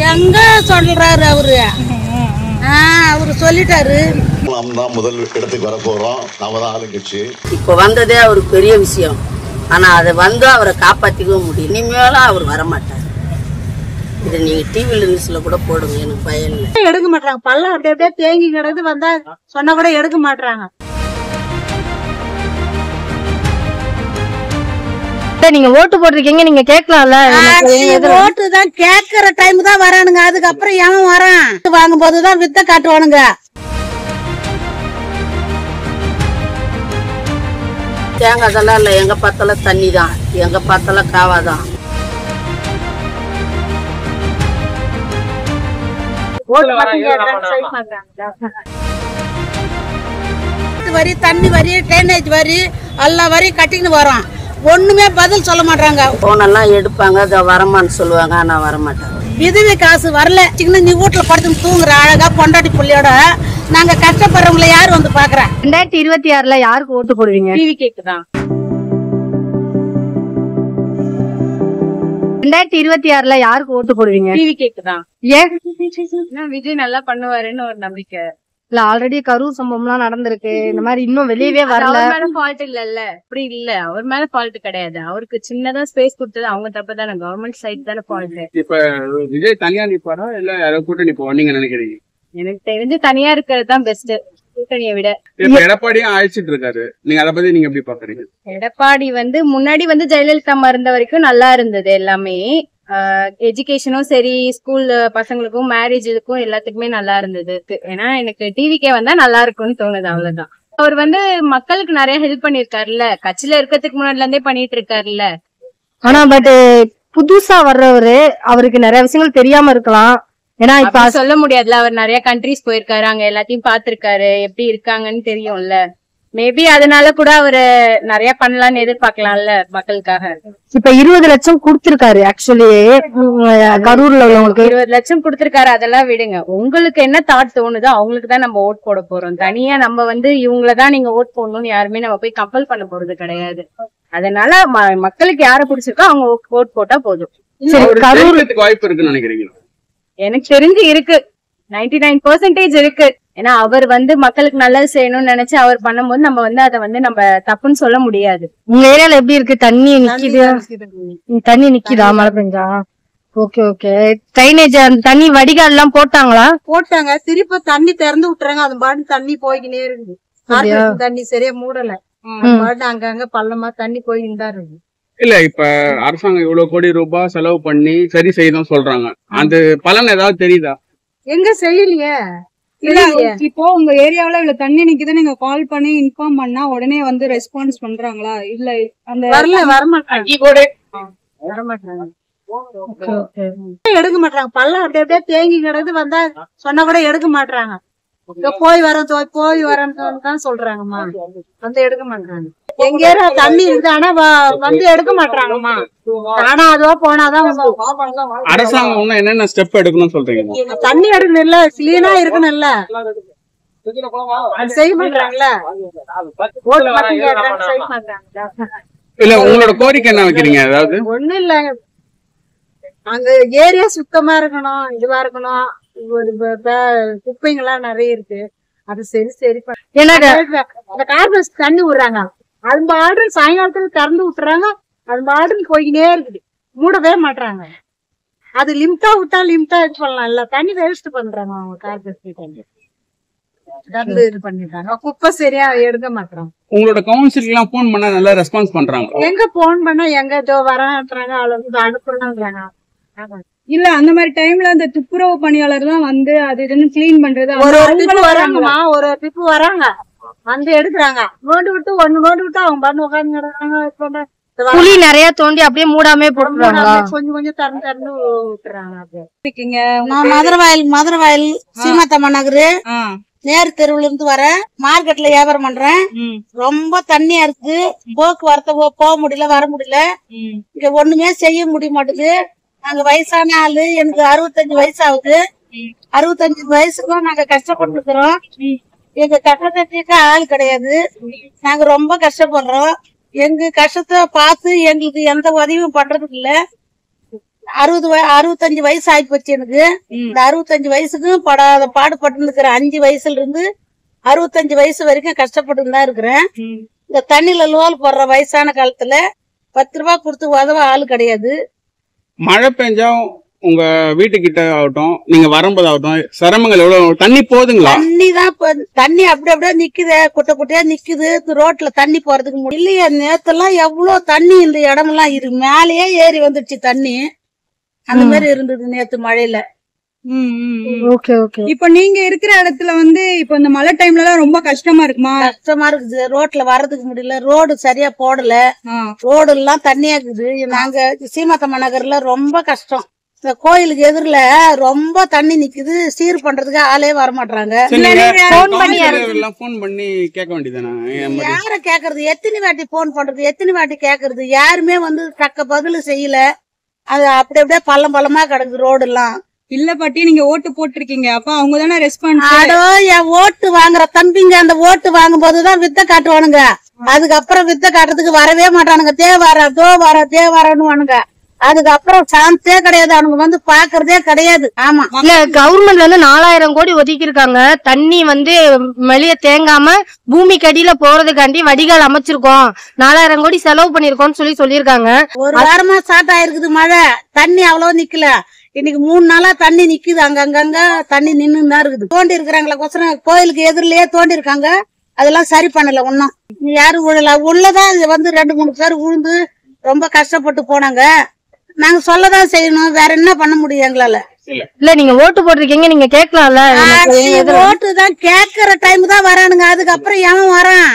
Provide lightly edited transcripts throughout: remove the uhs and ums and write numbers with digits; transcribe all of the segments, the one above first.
எங்க சொல்றாரு அவரு? அவரு சொல்லிட்டாரு. நாம் தான் முதல் இடத்துக்கு வர போறோம். நாம தான் ஆளுங்கட்சி. இப்போ வந்ததே அவருக்கு பெரிய விஷயம். ஆனா அதை வந்து அவரை காப்பாற்றிக்கவும் முடியும். இனிமேலும் அவர் வரமாட்டார். இதை நீங்க டிவில நியூஸ்ல கூட போடுங்க, எனக்கு பயம் இல்லை. எடுக்க மாட்டாங்க. பள்ளம் அப்படியே அப்படியே தேங்கி கிடக்குது. வந்தா சொன்னா கூட எடுக்க மாட்டாங்க. நீங்க ஓட்டு போட்டிருக்கீங்க, நீங்க கேட்கலாம்ல. ஓட்டு தான் கேட்கற டைம் தான் வரானுங்க. அதுக்கப்புறம் ஏன் வரான்? வாங்கும் போதுதான் வித்த காட்டுவானுங்க. தேங்காய் அதெல்லாம் இல்லை. எங்க பார்த்தாலும் தண்ணி தான், எங்க பார்த்தாலும் காவாதான். வரி, தண்ணி வரி, ட்ரைனேஜ் வரி, எல்லா வரியும் கட்டின்னு வரோம். ஒண்ணுமே பதில் சொல்ல மாட்டாங்க. போனெல்லாம் எடுப்பாங்க, அதை வரமான்னு சொல்லுவாங்க. ஆனா வரமாட்டாங்க. விதவை காசு வரல. நீ வீட்டுல படுத்து தூங்குற அழகா பொண்டாட்டி புள்ளியோட நாங்க கஷ்டப்படுறவங்களை யாரு வந்து பாக்குறேன்? 2026ல யாருக்கு ஓட்டு போடுவீங்க? டிவி கேக்குதான். 2026ல யாருக்கு ஓட்டு போடுவீங்க? டிவி கேக்குதான். ஏன் விஜய் நல்லா பண்ணுவாருன்னு ஒரு நம்பிக்கை. இல்ல, ஆல்ரெடி கரூர் சம்பவம்லாம் நடந்திருக்கு. இந்த மாதிரி இன்னும் வெளியவே வரல. அவர் மேல ஃபால்ட் இல்ல. அப்படி இல்ல, அவர் மேல ஃபால்ட் கிடையாது. அவருக்கு சின்னதா ஸ்பேஸ் கொடுத்தது அவங்க தப்பு தானே. கவர்மெண்ட் சைட் தானே ஃபால்ட். இப்ப விஜய் தனியா நிப்பாரா இல்ல யாரோ கூட்டணி போவா நீங்க நினைக்கிறீங்க? எனக்கு தெரிஞ்சு தனியா இருக்கிறது தான் பெஸ்ட், கூட்டணியை விட. இப்ப எடப்பாடியும் அழைச்சிட்டு இருக்காரு. நீங்க அதை பத்தி நீங்க எப்படி பாக்குறீங்க? எடப்பாடி முன்னாடி ஜெயலலிதா இருந்த வரைக்கும் நல்லா இருந்தது எல்லாமே. எஜுகேஷனும் சரி, ஸ்கூல் பசங்களுக்கும் மேரேஜுக்கும் எல்லாத்துக்குமே நல்லா இருந்தது. ஏன்னா எனக்கு டிவிக்கே வந்தா நல்லா இருக்கும்னு தோணுது, அவ்வளவுதான். அவர் மக்களுக்கு நிறைய ஹெல்ப் பண்ணிருக்காருல்ல. கட்சியில இருக்கிறதுக்கு முன்னாடில இருந்தே பண்ணிட்டு இருக்காருல்ல. ஆனா பட் புதுசா வர்றவரு, அவருக்கு நிறைய விஷயங்கள் தெரியாம இருக்கலாம். ஏன்னா இப்ப சொல்ல முடியாதுல. அவர் நிறைய கண்ட்ரிஸ் போயிருக்காரு, அங்க எல்லாத்தையும் பாத்துருக்காரு, எப்படி இருக்காங்கன்னு தெரியும்ல. மேபி அதனால கூட அவரு நிறைய பண்ணலாம்னு எதிர்பார்க்கலாம்ல மக்களுக்காக. இப்ப 20 லட்சம் குடுத்திருக்காரு. ஆக்சுவலி கரூர்ல உள்ளவங்களுக்கு 20 லட்சம் குடுத்திருக்காரு. அதெல்லாம் விடுங்க. உங்களுக்கு என்ன தாட் தோணுதோ அவங்களுக்கு தான் நம்ம ஓட் போட போறோம். தனியா நம்ம இவங்களதான் நீங்க ஓட் போடணும்னு யாருமே நம்ம போய் கம்பல் பண்ண போறது கிடையாது. அதனால மக்களுக்கு யார பிடிச்சிருக்கோ அவங்க ஓட் போட்டா போதும். கரூருக்கு வாய்ப்பு இருக்குன்னு நினைக்கிறீங்க? எனக்கு தெரிஞ்சு இருக்கு, 99% இருக்கு. ஏன்னா அவர் மக்களுக்கு நல்லது செய்யணும்னு நினைச்சு அவர் பண்ணும்போது நம்ம அதை நம்ம தப்புன்னு சொல்ல முடியாது. உங்க ஏரியால எப்படி இருக்கு? தண்ணி நிக்குது? தண்ணி நிக்குதா மழை பெஞ்சா? Okay okay. ட்ரைனேஜ் தண்ணி வடிகால் எல்லாம் போட்டாங்களா? போட்டாங்க. திருப்பி தண்ணி திறந்து விட்டுறாங்க. அது பாட்டு தண்ணி போய்கினே இருக்குது. தண்ணி சரியா மூடல. பாட்டு அங்கங்க பள்ளமா தண்ணி போய்கிட்டு தான் இருக்கு. இல்ல, இப்ப அரசாங்கம் இவ்வளவு கோடி ரூபாய் செலவு பண்ணி சரி செய்யணும் சொல்றாங்க. அந்த பலன் ஏதாவது தெரியுதா? எங்க செய்யலையே. இப்போ உங்க ஏரியாவுல இவ்வளவு தண்ணி நிக்குது, நீங்க கால் பண்ணி இன்ஃபார்ம் பண்ணா உடனே ரெஸ்பான்ஸ் பண்றாங்களா? இல்ல அந்த வரமாட்டாங்க. எடுக்க மாட்டாங்க. பள்ளம் அப்படியே அப்படியே தேங்கி கிடக்குது. வந்தா சொன்னா கூட எடுக்க மாட்டாங்க. போய் வரேன்னு சொல்றாங்கம்மா. எடுக்க மாட்டாங்க. எங்க ஏரியா தண்ணி இருக்கு, ஆனா எடுக்க மாட்டாங்கம்மா. ஆனா அதுவா போனாதான் அரசாங்கம் என்னென்ன ஸ்டெப் எடுக்கணும்னு சொல்றீங்க? தண்ணி எடுக்கணும் இல்ல, கிளீனா இருக்கணும் இல்ல, செய்ய மாட்டாங்கல்ல. இல்ல, உங்களோட கோரிக்கை என்ன வைக்கிறீங்க? அதாவது ஒண்ணும் இல்ல, அங்க ஏரியா சுத்தமா இருக்கணும், இதுவா இருக்கணும். குப்பைங்கெல்லாம் நிறைய இருக்கு. அது சரி அந்த கார்பரேஷன் தண்ணி விடுறாங்க. அது பாட்டு சாயங்காலத்துல திறந்து விட்டுறாங்க. அது பாட்டு போய்கினே இருக்குது. மூடவே மாட்டாங்க. அது லிமிட்டா விட்டா லிமிட்டா இது பண்ணலாம் இல்ல. தண்ணி வேஸ்ட் பண்றாங்க அவங்க கார்பரேஷன் தண்ணி. இது பண்ணிட்டாங்க. குப்பை சரியா எடுக்க மாட்டாங்க. உங்களோட கவுன்சிலுக்கு எல்லாம் போன் பண்ணா நல்லா ரெஸ்பான்ஸ் பண்றாங்க. எங்க போன் பண்ணா எங்க வரன்றாங்க, அனுப்புறாங்க. இல்ல, அந்த மாதிரி டைம்ல அந்த துப்புரவு பணியாளர் தான் அது இதுன்னு கிளீன் பண்றது. ஒரு வராங்கம்மா, ஒரு ட்ரிப் வராங்க, எடுக்கிறாங்க. நோண்டு விட்டு அவங்க பண்ணு உட்காந்து புளி நிறைய தோண்டி அப்படியே மூடாமே போட்டுறாங்க. கொஞ்சம் திறந்து விட்டுறாங்க. மதுரவாயல் சீமாத்தம்மா நகரு நேரு தெருவுல இருந்து வர மார்க்கெட்ல வியாபாரம் பண்றேன். ரொம்ப தண்ணியா இருக்கு. போக்குவரத்து போக முடியல, வர முடியல. இங்க ஒண்ணுமே செய்ய முடிய மாட்டேங்குது. நாங்க வயசான ஆளு. எனக்கு 65 வயசு ஆகுது. 65 வயசுக்கும் நாங்க கஷ்டப்பட்டு இருக்கிறோம். எங்க கஷ்டத்துக்கு ஆள் கிடையாது. நாங்க ரொம்ப கஷ்டப்படுறோம். எங்க கஷ்டத்தை பார்த்து எங்களுக்கு எந்த உதவியும் பண்றதுக்கு இல்ல. 65 வயசு ஆகி போச்சு எனக்கு. இந்த 65 வயசுக்கும் படாத பாடுபட்டு இருக்கிறேன். 5 வயசுல இருந்து 65 வயசு வரைக்கும் கஷ்டப்பட்டு தான் இருக்கிறேன். இந்த தண்ணியில லோல் போடுற வயசான காலத்துல 10 ரூபாய் கொடுத்து உதவ ஆளு கிடையாது. மழை பெஞ்சா உங்க வீட்டுக்கிட்ட ஆகட்டும், நீங்க வரும்போது ஆகட்டும், சிரமங்கள் எவ்வளவு? தண்ணி போதுங்களா? தண்ணி அப்படியே நிக்குது, குட்டை குட்டையா நிக்குது. ரோட்ல தண்ணி போறதுக்கு முடியலையே. நேத்தெல்லாம் எவ்வளவு தண்ணி இந்த இடமெல்லாம் இருக்கு, மேலேயே ஏறி வந்துடுச்சு தண்ணி. அந்த மாதிரி இருந்தது நேத்து மழையில. இப்ப நீங்க இருக்கிற இடத்துல வந்து இப்ப இந்த மழை டைம்ல எல்லாம் ரொம்ப கஷ்டமா இருக்குமா? கஷ்டமா இருக்குது. ரோட்ல வர்றதுக்கு முடியல, ரோடு சரியா போடல, ரோடு எல்லாம் தண்ணியா இருக்குது. நாங்க சீமாத்தம்மா நகர்ல ரொம்ப கஷ்டம். இந்த கோயிலுக்கு எதிரில ரொம்ப தண்ணி நிக்குது, சீர் பண்றதுக்கு ஆளே வரமாட்டாங்க. போன் பண்ணி கேட்க வேண்டியதானே? யார கேக்குறது? எத்தனை வாட்டி போன் பண்றது, எத்தனை வாட்டி கேக்குறது? யாருமே வந்து தக்க பதில் செய்யல. அது அப்படியே பள்ளமா கிடக்குது ரோடு எல்லாம். இல்ல பாட்டி, நீங்க ஓட்டு போட்டிருக்கீங்க, அப்ப அவங்க தானே ரெஸ்பான்ஸ். ஆடோ, என் ஓட்டு வாங்குற தம்பிங்க அந்த ஓட்டு வாங்கும் போதுதான் வித்த காட்டுவானுங்க. அதுக்கப்புறம் வித்த காட்டுறதுக்கு வரவே மாட்டானுங்க. தேவாரன்னு அதுக்கப்புறம் சான்ஸே கிடையாது. அவனுங்க வந்து பாக்குறதே கிடையாது. ஆமா, இல்ல கவர்மெண்ட்ல இருந்து 4000 கோடி ஒதுக்கி இருக்காங்க. தண்ணி வந்து வெளிய தேங்காம பூமிக்கு அடியில போறதுக்காண்டி வடிகால் அமைச்சிருக்கோம், 4000 கோடி செலவு பண்ணிருக்கோம்னு சொல்லிருக்காங்க. ஒரு வாரமா ஸ்டார்ட் ஆயிருக்குது மழை, தண்ணி அவ்வளவு நிக்கல. இன்னைக்கு 3 நாளா தண்ணி நிக்குது. அங்கங்க தண்ணி நின்னு தான் இருக்குது. தோண்டி இருக்கிறாங்களா கொசரம் கோயிலுக்கு எதிரிலேயே தோண்டி இருக்காங்க. அதெல்லாம் சரி பண்ணல ஒன்னும். யாரும் விழல. உள்ளதான் வந்து 2-3 பேர் விழுந்து ரொம்ப கஷ்டப்பட்டு போனாங்க. நாங்க சொல்லதான் செய்யணும், வேற என்ன பண்ண முடியும் எங்களால? இல்ல நீங்க ஓட்டு போட்டிருக்கீங்க, நீங்க கேட்கலாம்ல. ஓட்டு தான் கேக்குற டைம் தான் வரானுங்க. அதுக்கப்புறம் எவன் வரான்?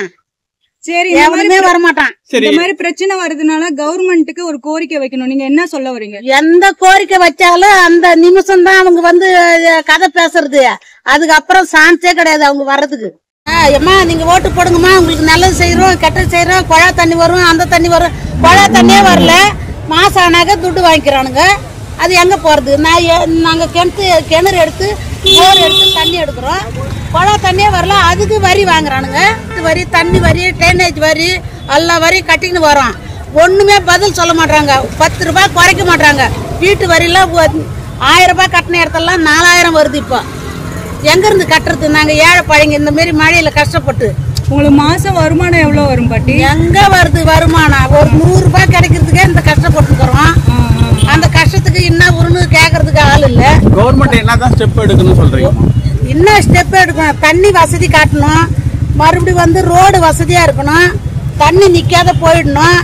சரி, எவனுமே வரமாட்டான். இந்த மாதிரி பிரச்சனை வருதுனால கவர்மெண்ட்டுக்கு ஒரு கோரிக்கை வைக்கணும். நீங்க என்ன சொல்ல வரீங்க? எந்த கோரிக்கை வச்சாலும் அந்த நிமிஷம் தான் அவங்க வந்து கதை பேசுறது. அதுக்கப்புறம் சான்ஸே கிடையாது அவங்க வர்றதுக்கு. ஏமா நீங்க ஓட்டு போடுங்கம்மா, உங்களுக்கு நல்லது செய்யறோம், கெட்டது செய்யறோம், குழா தண்ணி வரும், அந்த தண்ணி வரும். குழா தண்ணியே வரல, மாசம் ஆனாக்க துட்டு வாங்கிக்கிறானுங்க. அது எங்க போறது? நாங்க கிணறு எடுத்து போர் எடுத்து தண்ணி எடுக்கிறோம், குழா தண்ணியே வரல, அதுக்கு வரி வாங்குறானுங்க. வரி, தண்ணி வரி, ட்ரைனேஜ் வரி, எல்லா வரியும் கட்டின்னு வரோம். ஒண்ணுமே பதில் சொல்ல மாட்டாங்க. 10 ரூபாய் குறைக்க மாட்டாங்க. வீட்டு வரியில 1000 ரூபாய் கட்டின இடத்தெல்லாம் 4000 வருது. இப்போ எங்க இருந்து கட்டுறது? நாங்க ஏழை பழங்க இந்த மாதிரி மழையில கஷ்டப்பட்டு. உங்களுக்கு மாசம் வருமானம் எவ்வளவு வரும் பாட்டி? எங்க வருது வருமானம்? ஒரு 100 ரூபாய் கிடைக்கிறதுக்கே இந்த கஷ்டப்பட்டுக்கிறோம். அந்த கஷ்டத்துக்கு என்ன உருன்னு கேக்குறதுக்கு ஆள் இல்ல. கவர்மெண்ட் என்னதான் ஸ்டெப் எடுக்கணும் சொல்றீங்க? என்ன ஸ்டெப் எடுக்கணும்? தண்ணி வசதி காட்டணும், மறுபடியும் வந்து ரோடு வசதியா இருக்கணும், தண்ணி நிக்காத போயிடணும்.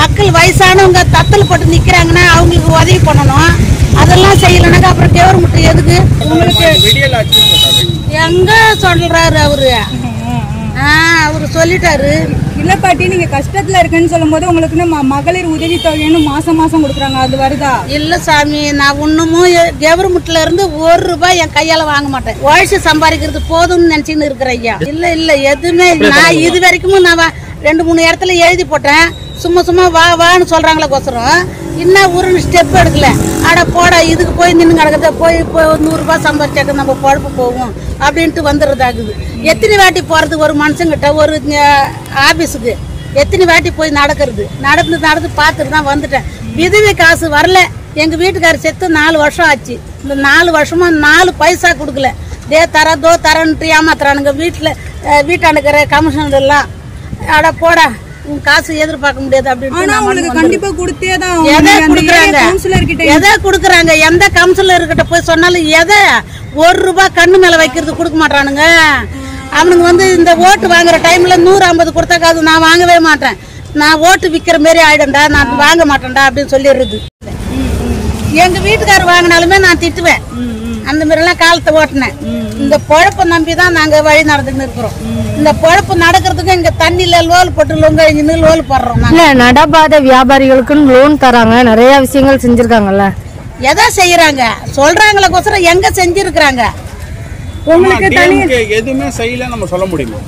மக்கள் வயசானவங்க தத்தல் போட்டு நிக்கிறாங்கன்னா அவங்களுக்கு உதவி பண்ணணும். அதெல்லாம் செய்யலனாக்கா அப்புறம் கவர்மெண்ட் எதுக்கு? உங்களுக்கு எங்க சொல்றாரு அவரு? அவரு சொல்லிட்டாரு. இல்ல பாட்டி, நீங்க கஷ்டத்துல இருக்குன்னு சொல்லும் போது உங்களுக்கு மகளிர் உதவி தொகைன்னு மாசம் கொடுக்குறாங்க, அது வருதா? இல்ல சாமி, நான் இன்னமும் கவர்மெண்ட்ல இருந்து 1 ரூபாய் என் கையால வாங்க மாட்டேன். உழைச்சு சம்பாதிக்கிறது போதும்னு நினைச்சுன்னு இருக்கிறேன் ஐயா. இல்ல எதுவுமே. நான் இது வரைக்கும் நான் 2-3 இடத்துல எழுதி போட்டேன். சும்மா வான்னு சொல்றாங்களே கொசரம் இன்னும் ஒரு ஸ்டெப் எடுக்கல. அட போடா, இதுக்கு போய் நின்று கிடக்குத, போய் 100 ரூபாய் சம்பாதிச்சாக்க நம்ம பொழப்பு போவோம் அப்படின்ட்டு வந்துடுறதாகுது. எத்தனை வாட்டி போறது ஒரு மனுஷங்கிட்ட, ஒரு ஆபீஸுக்கு எத்தனை வாட்டி போய் நடந்து பார்த்துட்டு தான் வந்துட்டேன். விதவை காசு வரல. எங்க வீட்டுக்காரர் செத்து 4 வருஷம் ஆச்சு. இந்த 4 வருஷமா 4 பைசா கொடுக்கல. தரன்ட்டு ஏமாத்துறானுங்க வீட்டாண்டுக்கிற கமிஷன் எல்லாம். அட போடா, காசு எதிர்பார்க்க முடியாது அப்படின்னு கண்டிப்பா கொடுத்தேதான். எதை குடுக்கறாங்க? எந்த கவுன்சிலர் கிட்ட போய் சொன்னாலும் எதை 1 ரூபாய் கண்ணு மேல வைக்கிறது கொடுக்க மாட்டானுங்க. அவனுங்க வந்து இந்த ஓட்டு வாங்குற டைம்ல 150 கொடுத்தாக்கா அது நான் வாங்கவே மாட்டேன். நான் ஓட்டு விக்கிற மாதிரி ஆயிடும்டா, நான் வாங்க மாட்டேன்டா அப்படின்னு சொல்லிடுறது. எங்க வீட்டுக்காரர் வாங்கினாலுமே நான் திட்டுவேன். அந்த மாதிரி எல்லாம் காலத்தை ஓட்டினேன். இந்த பொழப்பை நம்பிதான் நாங்க வழி நடந்துன்னு இருக்கிறோம். இந்த பொழப்பு நடக்கிறதுக்கு இங்க தண்ணியில லோல் போட்டு லோல் போடுறோம். நடபாத வியாபாரிகளுக்குன்னு லோன் தராங்க, நிறைய விஷயங்கள் செஞ்சிருக்காங்கல்ல. எதை செய்யறாங்க சொல்றாங்களே கோசரம் எங்க செஞ்சிருக்கிறாங்க? உங்களுக்கு எதுவுமே செய்யல நம்ம சொல்ல முடியுமா?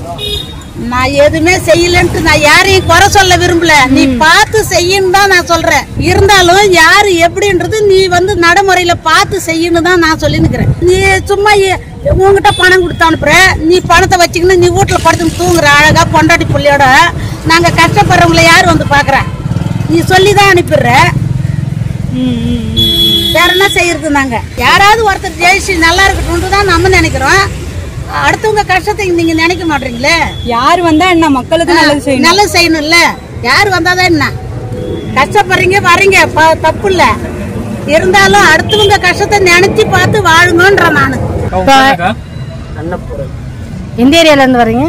நான் எதுவுமே செய்யலன்ட்டு நான் யாரையும் குறை சொல்ல விரும்பல. நீ பார்த்து செய்யணும் தான் நான் சொல்றேன். இருந்தாலும் யாரு எப்படின்றது நீ வந்து நடைமுறையில பார்த்து செய்யணும் தான் நான் சொல்லி நிக்கிறேன். நீ சும்மா உங்ககிட்ட பணம் கொடுத்து அனுப்புற, நீ பணத்தை வச்சுக்கின்னு நீ வீட்டுல படுத்து தூங்குற அழகா பொண்டாட்டி பிள்ளையோட. நாங்க கஷ்டப்படுறவங்கள யாரு வந்து பாக்குற? நீ சொல்லிதான் அனுப்பிடுற. வேற என்ன செய்யறது? நாங்க யாராவது ஒருத்தர் ஜெயிச்சு நல்லா இருக்கட்டும் தான் நம்ம நினைக்கிறோம். அடுத்தவங்க கஷ்டத்தை நீங்க நினைக்க மாட்டீங்களே. யார் வந்தா என்ன, மக்களுக்கு நல்லது செய்யணும்ல. யார் வந்தாதான் என்ன, கஷ்டப்படுறீங்க வரீங்க தப்பு இல்ல, இருந்தாலும் அடுத்தவங்க கஷ்டத்தை நினைச்சு பார்த்து வாழுங்கன்ற நானு. அன்னபுரம். எந்த ஏரியால இருந்து வரீங்க?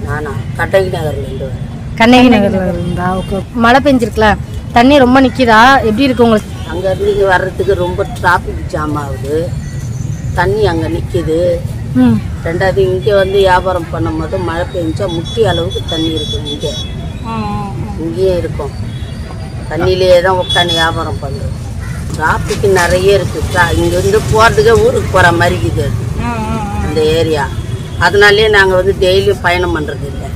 நானா கட்டகி நகர்ல இருந்து வரேன். கண்ணகி நகர்ல இருந்தா. ஓகே. மழை பெஞ்சிருக்குல, தண்ணி ரொம்ப நிக்குதா? எப்படி இருக்கு உங்களுக்கு? அங்க இருந்து இங்க வர்றதுக்கு ரொம்ப டிராபிக் ஜாம் ஆகுது. தண்ணி அங்க நிக்குது. ரெண்டாவது இங்க வந்து வியாபாரம் பண்ணும் போது மழை பெஞ்சா முட்டி அளவுக்கு தண்ணி இருக்கும். இங்கேயே இருக்கும். தண்ணியிலேயே தான் உட்காந்து வியாபாரம் பண்றோம். டிராபிக் நிறைய இருக்கு. இங்க இருந்து போறதுக்கே ஊருக்கு போற மாதிரி இருக்குது இந்த ஏரியா. அதனாலயே நாங்க வந்து டெய்லியும் பயணம் பண்றது இல்லை.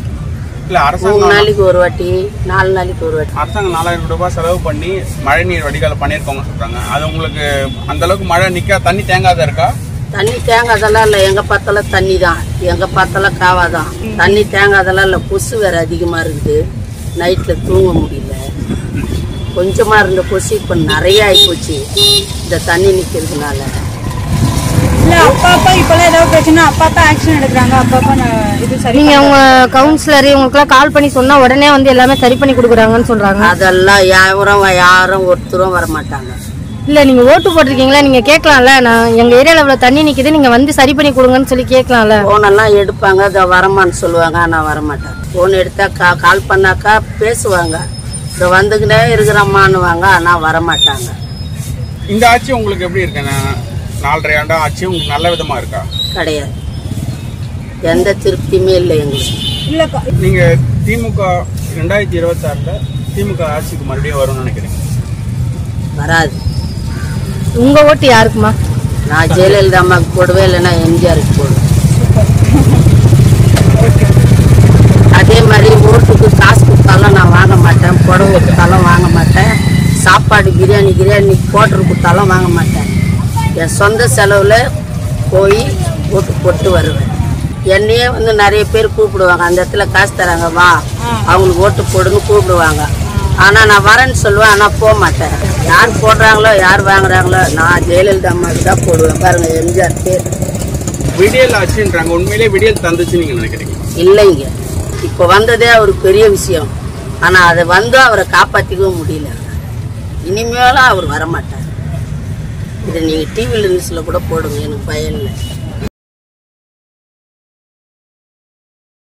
3 நாளைக்கு ஒரு வாட்டி, 4 நாளைக்கு ஒரு வாட்டி. அரசாங்கம் 4000 ரூபாய் செலவு பண்ணி மழைநீர் வடிகால் பண்ணியிருக்கோங்க சொல்றாங்க. அது உங்களுக்கு அந்த அளவுக்கு மழை நிக்க தண்ணி தேங்காத இருக்கா? தண்ணி தேங்காதெல்லாம் இல்லை. எங்க பார்த்தாலும் தண்ணி தான், எங்க பார்த்தாலும் காவாதான். தண்ணி தேங்காதெல்லாம் இல்லை. கொசு வேற அதிகமா இருக்குது. நைட்ல தூங்க முடியல. கொஞ்சமா இருந்த கொசு இப்ப நிறைய ஆயிப்போச்சு இந்த தண்ணி நிக்கிறதுனால. அப்பா இப்பெல்லாம் ஏதாவது பிரச்சனை அப்பா ஆக்ஷன் எடுக்கிறாங்க. அப்பா இது சரி. நீங்க உங்க கவுன்சிலர் இவங்களுக்குலாம் கால் பண்ணி சொன்னா உடனே வந்து எல்லாமே சரி பண்ணி கொடுக்குறாங்கன்னு சொல்றாங்க. அதெல்லாம் யாரும் ஒருத்தரும் வர மாட்டாங்க. இல்ல நீங்க ஓட்டு போட்டிருக்கீங்களா, நீங்க கேட்கலாம்ல. நான் எங்க ஏரியால இவ்வளவு தண்ணி நிக்குது, நீங்க வந்து சரி பண்ணி கொடுங்கன்னு சொல்லி கேட்கலாம்ல. போனெல்லாம் எடுப்பாங்க, அதை வரமான்னு சொல்லுவாங்க. ஆனா வரமாட்டாங்க. போன் எடுத்தா கால் பண்ணாக்கா பேசுவாங்க, இதை வந்துக்கிட்டே இருக்கிறம்மான்னுவாங்க. ஆனா வரமாட்டாங்க. இந்த ஆட்சி உங்களுக்கு எப்படி இருக்குண்ணா? 4.5 ஆண்டு ஆட்சி உங்களுக்கு நல்ல விதமா இருக்கா? கிடையாது. எந்த திருப்தியுமே இல்லை எங்களுக்கு. நீங்க திமுக 2026ல திமுக ஆட்சிக்கு மறுபடியும் வரும்னு நினைக்கிறீங்க? வராது. உங்க ஓட்டு யாருக்குமா? நான் ஜெயலலிதா அம்மாவுக்கு போடுவேன், இல்லைன்னா எம்ஜிஆருக்கு போடுவேன். அதே மாதிரி ஓட்டுக்கு காசு கொடுத்தாலும் நான் வாங்க மாட்டேன், புடவை கொடுத்தாலும் வாங்க மாட்டேன், சாப்பாடு பிரியாணி கோட்டர் கொடுத்தாலும் வாங்க மாட்டேன். என் சொந்த செலவில் போய் ஓட்டு போட்டு வருவேன். என்னையே வந்து நிறைய பேர் கூப்பிடுவாங்க, அந்த இடத்துல காசு தராங்க வா அவங்களுக்கு ஓட்டு போடுன்னு கூப்பிடுவாங்க. ஆனால் நான் வரேன்னு சொல்லுவேன், ஆனால் போக மாட்டேன். யார் போடுறாங்களோ யார் வாங்குறாங்களோ நான் ஜெயலலிதா அம்மாவுக்கு தான் போடுவேன். பாருங்க எம்ஜிஆர் பேர். விடியல் ஆச்சுன்றாங்க, உண்மையிலேயே விடியல் தந்துச்சு நீங்க நினைக்கிறீங்க? இல்லைங்க, இப்போ வந்ததே ஒரு பெரிய விஷயம். ஆனால் அதை வந்து அவரை காப்பாற்றிக்கவும் முடியல. இனிமேலும் அவர் வரமாட்டார். இதை நீங்கள் டிவியில் நியூஸில் கூட போடுங்க, எனக்கு பயம் இல்லை.